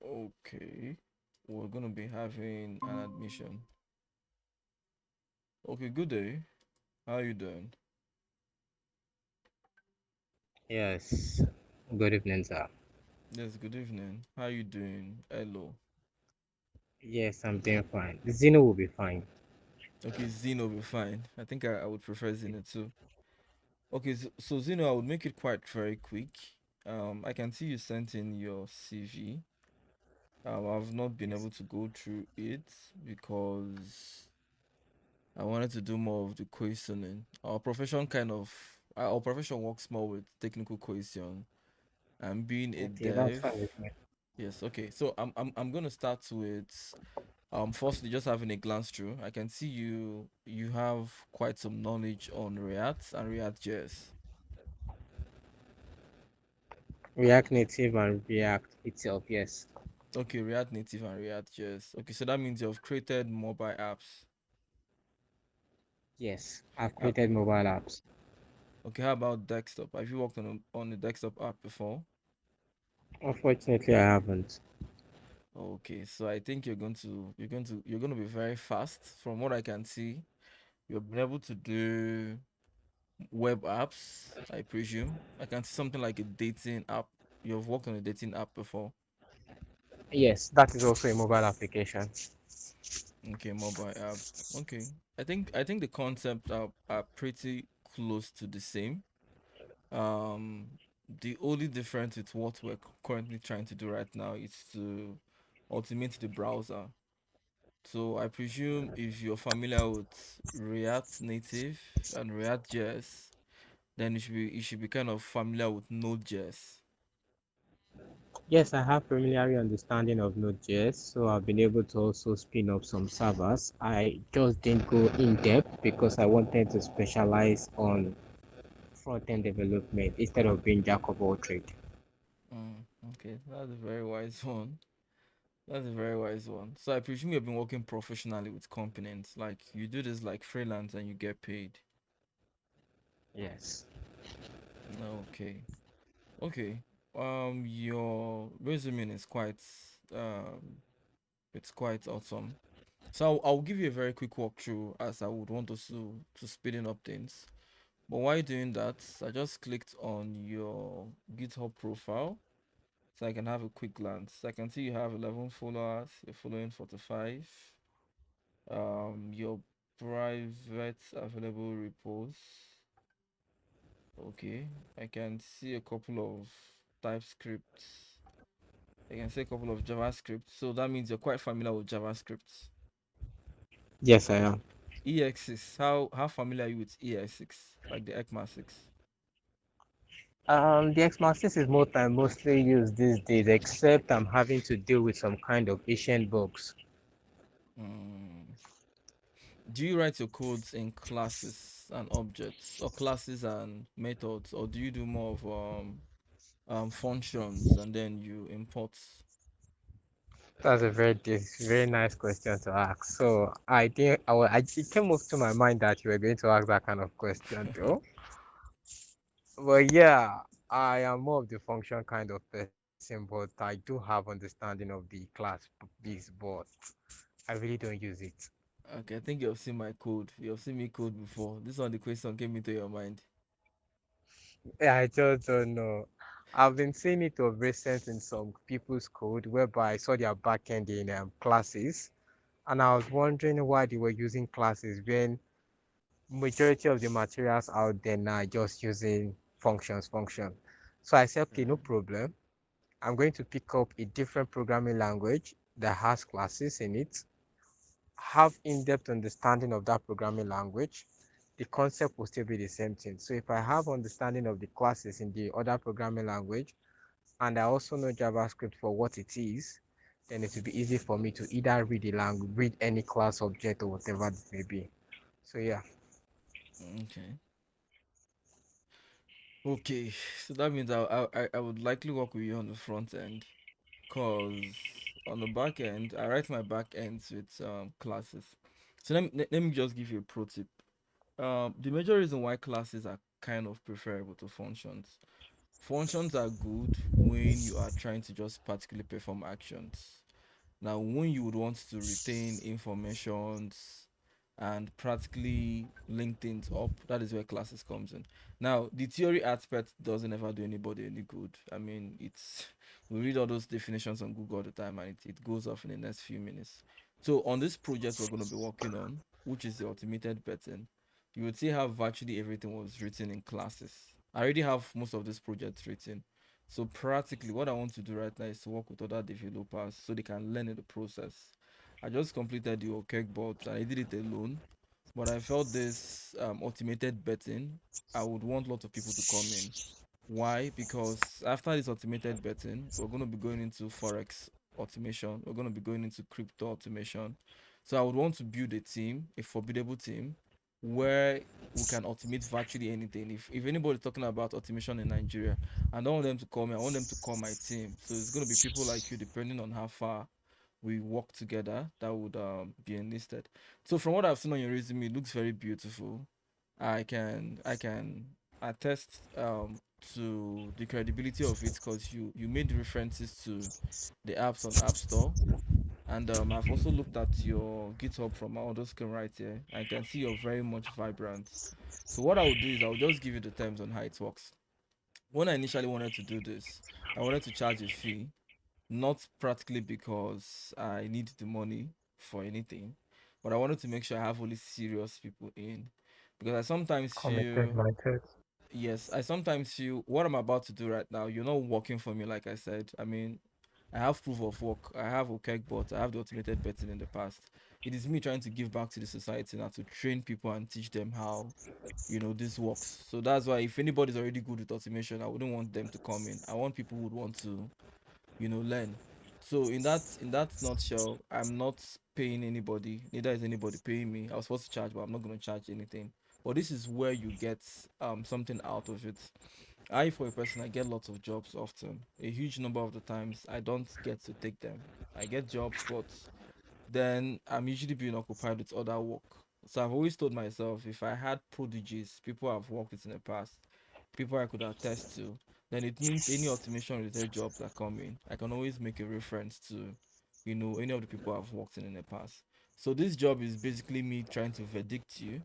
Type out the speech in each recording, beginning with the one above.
Okay. We're gonna be having an admission. Okay, good day. How you doing? Yes. Good evening, sir. Yes, good evening. How you doing? Hello. Yes, I'm doing fine. Zino will be fine. Okay, Zeno will be fine. I think I would prefer Zeno too. Okay, so Zeno, I would make it quite very quick. I can see you sent in your CV. I've not been able to go through it because I wanted to do more of the questioning. Our profession works more with technical question. And being a Okay, that's dev, fine with me. yes, okay. So I'm gonna start with firstly just having a glance through. I can see you have quite some knowledge on React and React JS. React Native and React itself, yes. Okay, React Native and React JS. Okay, so that means you've created mobile apps. Yes, I've Uh, created mobile apps. okay, how about desktop? Have you worked on a desktop app before? Unfortunately, I haven't. Okay, so I think you're going to be very fast. From what I can see, you've been able to do web apps, I presume. I can see something like a dating app. You've worked on a dating app before. Yes, that is also a mobile application. Okay, mobile app. Okay. I think the concept are pretty close to the same. The only difference with what we're currently trying to do right now is to automate the browser. So I presume if you're familiar with React Native and React JS, then you should be kind of familiar with Node.js. Yes, I have preliminary understanding of Node.js, so I've been able to also spin up some servers. I just didn't go in depth because I wanted to specialize on front-end development instead of being jack of all trades. Okay, that's a very wise one. That's a very wise one. So I presume you've been working professionally with components. Like you do this like freelance and you get paid. Yes. Okay. Okay. Your resume is um it's quite awesome. So I'll give you a very quick walkthrough as I would want us to speeding up things. But while doing that, I just clicked on your GitHub profile so I can have a quick glance. I can see you have 11 followers, you're following 45. Your private available repos. Okay, I can see a couple of TypeScript. I can see a couple of JavaScript. So that means you're quite familiar with JavaScript. Yes, I am. EX6. How familiar are you with EX6? Like the ECMA6? The Xmasis is mostly used these days, except I'm having to deal with some kind of ancient bugs. Mm. Do you write your codes in classes and objects, or classes and methods, or do you do more of functions and then you import? That's a very nice question to ask. So I think it came up to my mind that you were going to ask that kind of question though. But yeah, I am more of the function kind of person, but I do have understanding of the class piece, but I really don't use it. Okay, I think you've seen my code. You've seen me code before. This one, the question came into your mind. Yeah, I just don't know. I've been seeing it of recent in some people's code whereby I saw their backend in classes, and I was wondering why they were using classes when majority of the materials out there now are just using function. So I said, okay, no Mm, problem. I'm going to pick up a different programming language that has classes in it, have in-depth understanding of that programming language. The concept will still be the same thing. So if I have understanding of the classes in the other programming language, and I also know JavaScript for what it is, then it will be easy for me to either read the language, read any class object or whatever it may be. So yeah. okay. Okay. So that means I would likely work with you on the front end. Cause on the back end, I write my back ends with classes. So let me just give you a pro tip. The major reason why classes are kind of preferable to functions. Functions are good when you are trying to just particularly perform actions. Now, when you would want to retain informations and practically link things up, that is where classes comes in. Now, the theory aspect doesn't ever do anybody any good. I mean, it's we read all those definitions on Google all the time, and it goes off in the next few minutes. So, on this project we're going to be working on, which is the automated betting, you would see how virtually everything was written in classes. I already have most of these projects written, so practically, what I want to do right now is to work with other developers so they can learn in the process. I just completed the OKEK bot and I did it alone, but I felt this automated betting, I would want lots of people to come in. Why? Because after this automated betting, we're going to be going into forex automation. We're going to be going into crypto automation. So I would want to build a team, a formidable team, where we can automate virtually anything. If anybody's talking about automation in Nigeria, I don't want them to call me. I want them to call my team. So it's going to be people like you, depending on how far we work together. That would be enlisted. So from what I've seen on your resume, it looks very beautiful. I can attest to the credibility of it because you made references to the apps on App Store, and I've also looked at your GitHub from my other screen right here. I can see you're very much vibrant. So what I would do is I'll just give you the terms on how it works. When I initially wanted to do this, I wanted to charge a fee, not practically because I need the money for anything, but I wanted to make sure I have only serious people in, because I sometimes Committed feel, mindset. yes, I sometimes feel what I'm about to do right now, you're not working for me, like I said. I mean, I have proof of work. I have OKEkbot. I have the automated betting in the past. It is me trying to give back to the society now to train people and teach them how, this works. So that's why if anybody's already good with automation, I wouldn't want them to come in. I want people who would want to, learn. So in that nutshell, I'm not paying anybody, neither is anybody paying me. I was supposed to charge, but I'm not going to charge anything. But this is where you get something out of it. I, for a person, I get lots of jobs often. A huge number of the times I don't get to take them. I get jobs, but then I'm usually being occupied with other work. So I've always told myself, if I had prodigies, people I've worked with in the past, people I could attest to, then it means any automation related jobs that come in, I can always make a reference to, any of the people I've worked in the past. So this job is basically me trying to verdict you.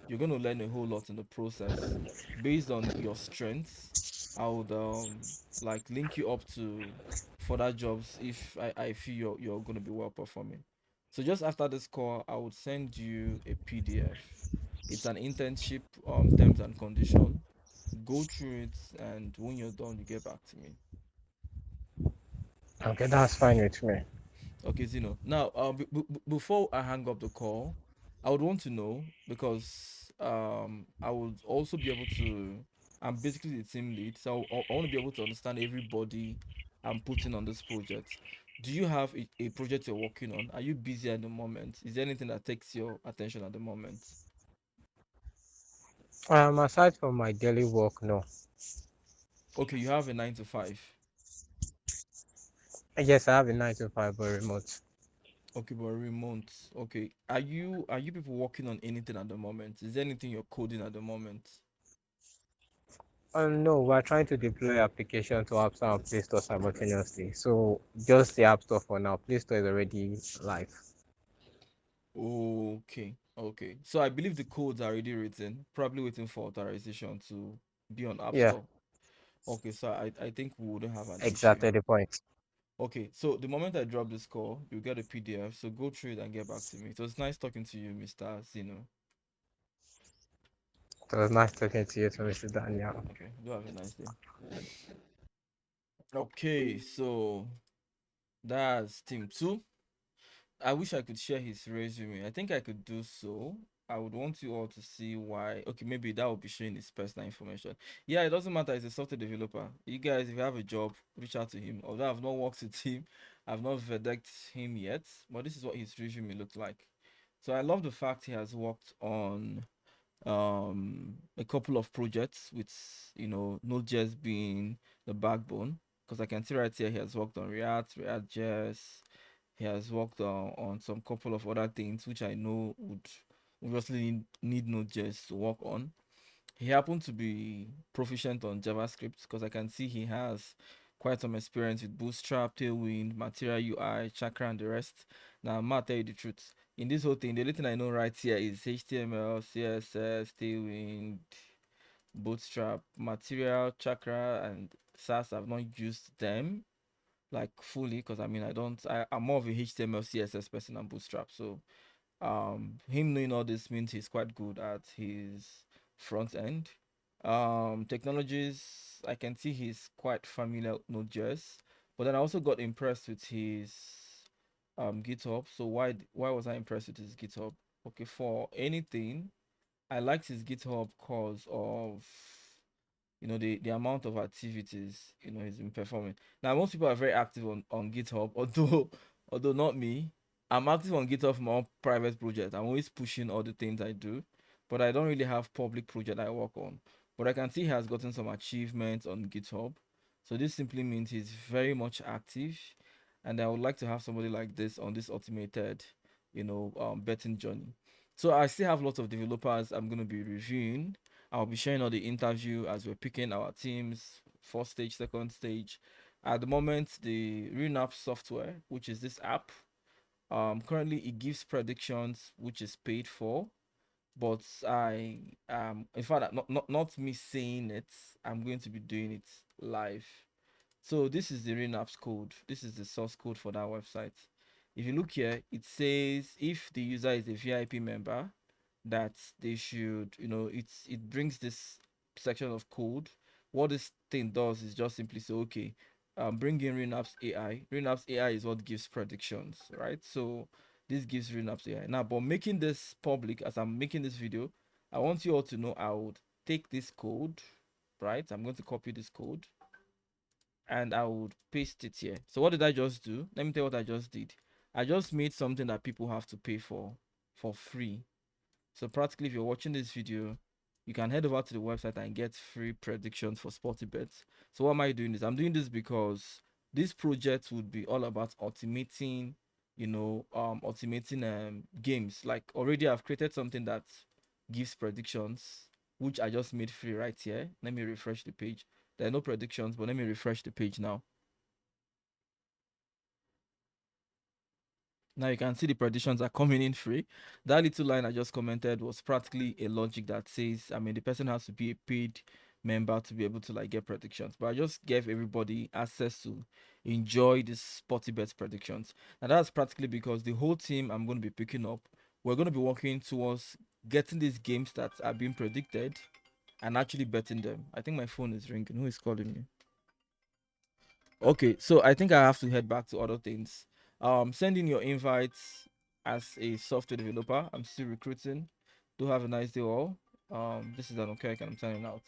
You're going to learn a whole lot in the process. Based on your strengths, I would like link you up to further jobs if I feel you're going to be well performing. So just after this call, I would send you a PDF. It's an internship terms and condition. Go through it, and when you're done, you get back to me. Okay, that's fine with me. Okay, Zino. Now, before I hang up the call, I would want to know, because I would also be able to. I'm basically the team lead, so I want to be able to understand everybody I'm putting on this project. Do you have a project you're working on? Are you busy at the moment? Is there anything that takes your attention at the moment? Aside from my daily work, no. Okay, you have a 9 to 5. Yes, I have a 9 to 5 but remote. Okay, but remote. Okay, are you people working on anything at the moment? Is there anything you're coding at the moment? No, we're trying to deploy application to App Store and Play Store simultaneously. So just the App Store for now. Play Store is already live. Okay, okay. So I believe the codes are already written, probably waiting for authorization to be on App Yeah, Store. Okay, so I think we wouldn't have an issue. exactly the point. Okay, so the moment I drop this call, you get a PDF. So go through it and get back to me. It was nice talking to you, Mr. Zeno. It was nice talking to you, to Mr. Daniel. Okay, do have a nice day. Okay, so that's team two. I wish I could share his resume. I think I could do so. I would want you all to see why. Okay, maybe that would be showing his personal information. Yeah, it doesn't matter. He's a software developer. You guys, if you have a job, reach out to him. Although I've not worked with him, I've not verdict him yet. But this is what his resume looked like. So I love the fact he has worked on a couple of projects with Node.js being the backbone. Because I can see right here he has worked on React.js. He has worked on some couple of other things which I know would obviously need Node.js to work on. he happened to be proficient on JavaScript because I can see he has quite some experience with Bootstrap, Tailwind, Material UI, Chakra, and the rest. Now, I'm gonna tell you the truth. In this whole thing, the only thing I know right here is HTML, CSS, Tailwind, Bootstrap, Material, Chakra, and SAS. I've not used them like fully because I mean I don't. I'm more of a HTML, CSS person than Bootstrap. So him knowing all this means he's quite good at his front end technologies. I can see he's quite familiar with Node.js, but then I also got impressed with his GitHub. So why was I impressed with his GitHub? Okay, for anything, I liked his GitHub cause of the amount of activities he's been performing. Now most people are very active on GitHub, although not me. I'm active on GitHub for my own private project. I'm always pushing all the things I do, but I don't really have public project I work on. But I can see he has gotten some achievements on GitHub. So this simply means he's very much active, and I would like to have somebody like this on this automated betting journey. So I still have lots of developers I'm going to be reviewing. I'll be sharing all the interview as we're picking our teams, first stage, second stage. At the moment, the Renap software, which is this app, currently it gives predictions, which is paid for. But in fact, not me saying it, I'm going to be doing it live. So this is the Renaps code. This is the source code for that website. If you look here, it says if the user is a VIP member, that they should, it brings this section of code. What this thing does is just simply say, okay, bring in Renaps AI. Renaps AI is what gives predictions, right? So this gives Renaps AI. Now, but making this public, as I'm making this video, I want you all to know I would take this code, right? I'm going to copy this code and I would paste it here. So what did I just do? Let me tell you what I just did. I just made something that people have to pay for free. So practically, if you're watching this video, you can head over to the website and get free predictions for sporty bets. So why am I doing this? I'm doing this because this project would be all about automating, games. Like already I've created something that gives predictions, which I just made free right here. Let me refresh the page. There are no predictions, but let me refresh the page now. Now you can see the predictions are coming in free. That little line I just commented was practically a logic that says, I mean, the person has to be a paid member to be able to like get predictions. But I just gave everybody access to enjoy these sporty bets predictions. And that's practically because the whole team I'm going to be picking up, we're going to be working towards getting these games that are being predicted and actually betting them. I think my phone is ringing. Who is calling me? Okay, so I think I have to head back to other things. Send in your invites as a software developer. I'm still recruiting. Do have a nice day all. This is an okay, I'm signing out.